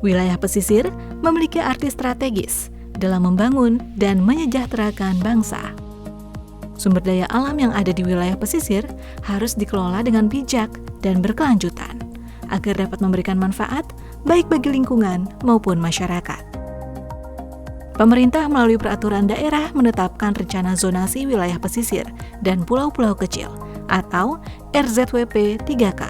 Wilayah pesisir memiliki arti strategis dalam membangun dan menyejahterakan bangsa. Sumber daya alam yang ada di wilayah pesisir harus dikelola dengan bijak dan berkelanjutan, agar dapat memberikan manfaat baik bagi lingkungan maupun masyarakat. Pemerintah melalui peraturan daerah menetapkan rencana zonasi wilayah pesisir dan pulau-pulau kecil atau RZWP 3K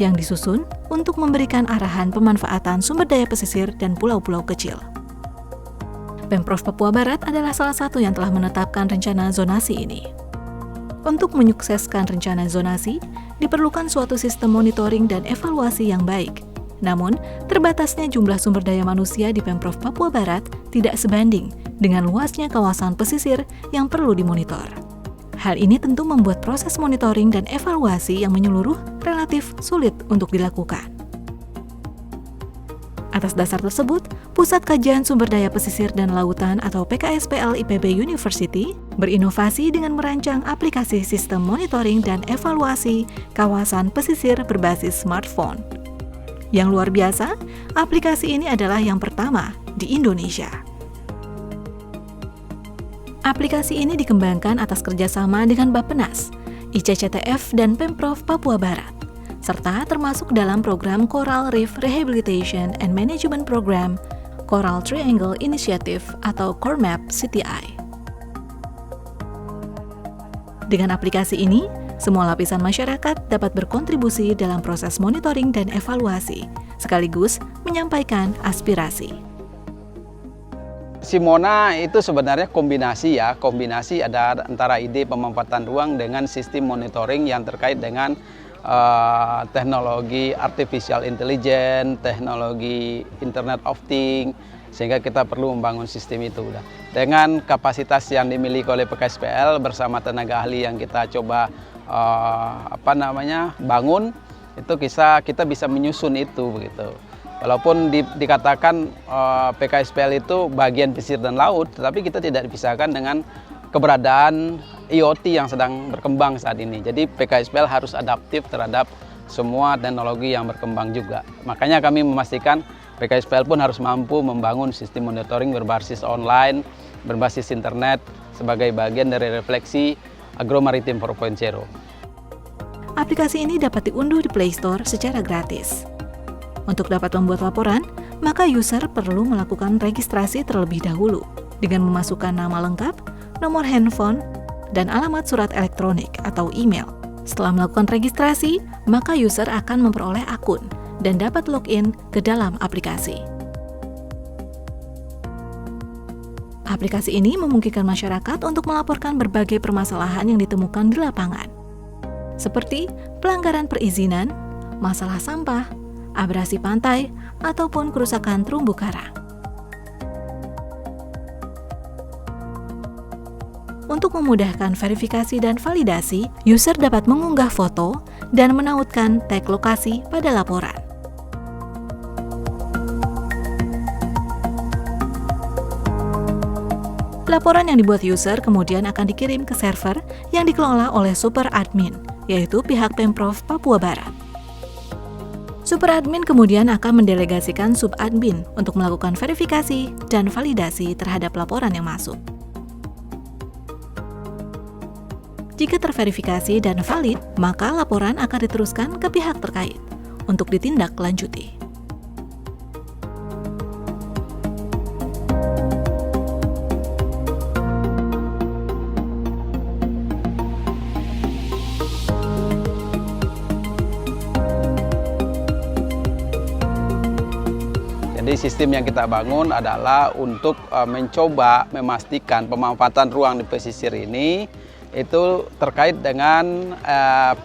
yang disusun untuk memberikan arahan pemanfaatan sumber daya pesisir dan pulau-pulau kecil. Pemprov Papua Barat adalah salah satu yang telah menetapkan rencana zonasi ini. Untuk menyukseskan rencana zonasi, diperlukan suatu sistem monitoring dan evaluasi yang baik. Namun, terbatasnya jumlah sumber daya manusia di Pemprov Papua Barat tidak sebanding dengan luasnya kawasan pesisir yang perlu dimonitor. Hal ini tentu membuat proses monitoring dan evaluasi yang menyeluruh relatif sulit untuk dilakukan. Atas dasar tersebut, Pusat Kajian Sumber Daya Pesisir dan Lautan atau PKSPL IPB University berinovasi dengan merancang aplikasi sistem monitoring dan evaluasi kawasan pesisir berbasis smartphone. Yang luar biasa, aplikasi ini adalah yang pertama di Indonesia. Aplikasi ini dikembangkan atas kerjasama dengan Bappenas, ICCTF, dan Pemprov Papua Barat, serta termasuk dalam program Coral Reef Rehabilitation and Management Program, Coral Triangle Initiative atau CORMAP CTI. Dengan aplikasi ini, semua lapisan masyarakat dapat berkontribusi dalam proses monitoring dan evaluasi, sekaligus menyampaikan aspirasi. Simona itu sebenarnya kombinasi ada antara ide pemanfaatan ruang dengan sistem monitoring yang terkait dengan teknologi artificial intelligence, teknologi Internet of Things, sehingga kita perlu membangun sistem itu. Dengan kapasitas yang dimiliki oleh PKSPL bersama tenaga ahli yang kita coba bangun, itu kita bisa menyusun itu begitu. Walaupun dikatakan PKSPL itu bagian pesisir dan laut, tetapi kita tidak dipisahkan dengan keberadaan IoT yang sedang berkembang saat ini. Jadi PKSPL harus adaptif terhadap semua teknologi yang berkembang juga. Makanya kami memastikan PKSPL pun harus mampu membangun sistem monitoring berbasis online, berbasis internet sebagai bagian dari refleksi Agromaritim 4.0. Aplikasi ini dapat diunduh di Play Store secara gratis. Untuk dapat membuat laporan, maka user perlu melakukan registrasi terlebih dahulu dengan memasukkan nama lengkap, nomor handphone, dan alamat surat elektronik atau email. Setelah melakukan registrasi, maka user akan memperoleh akun dan dapat login ke dalam aplikasi. Aplikasi ini memungkinkan masyarakat untuk melaporkan berbagai permasalahan yang ditemukan di lapangan, seperti pelanggaran perizinan, masalah sampah, abrasi pantai, ataupun kerusakan terumbu karang. Untuk memudahkan verifikasi dan validasi, user dapat mengunggah foto dan menautkan tag lokasi pada laporan. Laporan yang dibuat user kemudian akan dikirim ke server yang dikelola oleh Super Admin, yaitu pihak Pemprov Papua Barat. Super Admin kemudian akan mendelegasikan Subadmin untuk melakukan verifikasi dan validasi terhadap laporan yang masuk. Jika terverifikasi dan valid, maka laporan akan diteruskan ke pihak terkait untuk ditindaklanjuti. Jadi sistem yang kita bangun adalah untuk mencoba memastikan pemanfaatan ruang di pesisir ini itu terkait dengan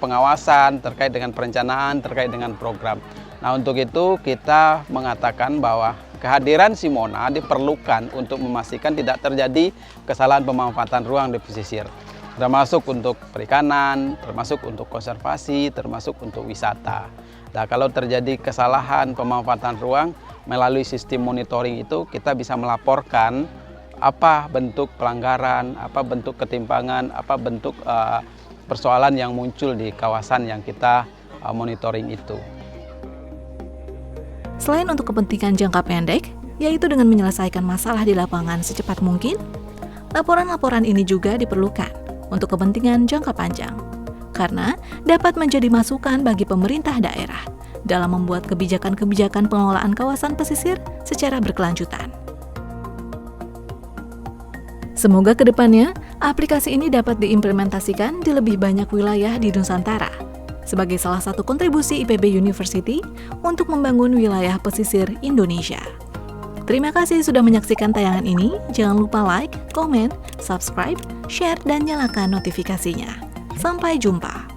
pengawasan, terkait dengan perencanaan, terkait dengan program. Nah, untuk itu kita mengatakan bahwa kehadiran Simona diperlukan untuk memastikan tidak terjadi kesalahan pemanfaatan ruang di pesisir. Termasuk untuk perikanan, termasuk untuk konservasi, termasuk untuk wisata. Nah, kalau terjadi kesalahan pemanfaatan ruang, melalui sistem monitoring itu kita bisa melaporkan apa bentuk pelanggaran, apa bentuk ketimpangan, apa bentuk persoalan yang muncul di kawasan yang kita monitoring itu. Selain untuk kepentingan jangka pendek, yaitu dengan menyelesaikan masalah di lapangan secepat mungkin, laporan-laporan ini juga diperlukan untuk kepentingan jangka panjang, karena dapat menjadi masukan bagi pemerintah daerah dalam membuat kebijakan-kebijakan pengelolaan kawasan pesisir secara berkelanjutan. Semoga ke depannya, aplikasi ini dapat diimplementasikan di lebih banyak wilayah di Nusantara, sebagai salah satu kontribusi IPB University untuk membangun wilayah pesisir Indonesia. Terima kasih sudah menyaksikan tayangan ini. Jangan lupa like, komen, subscribe, share, dan nyalakan notifikasinya. Sampai jumpa.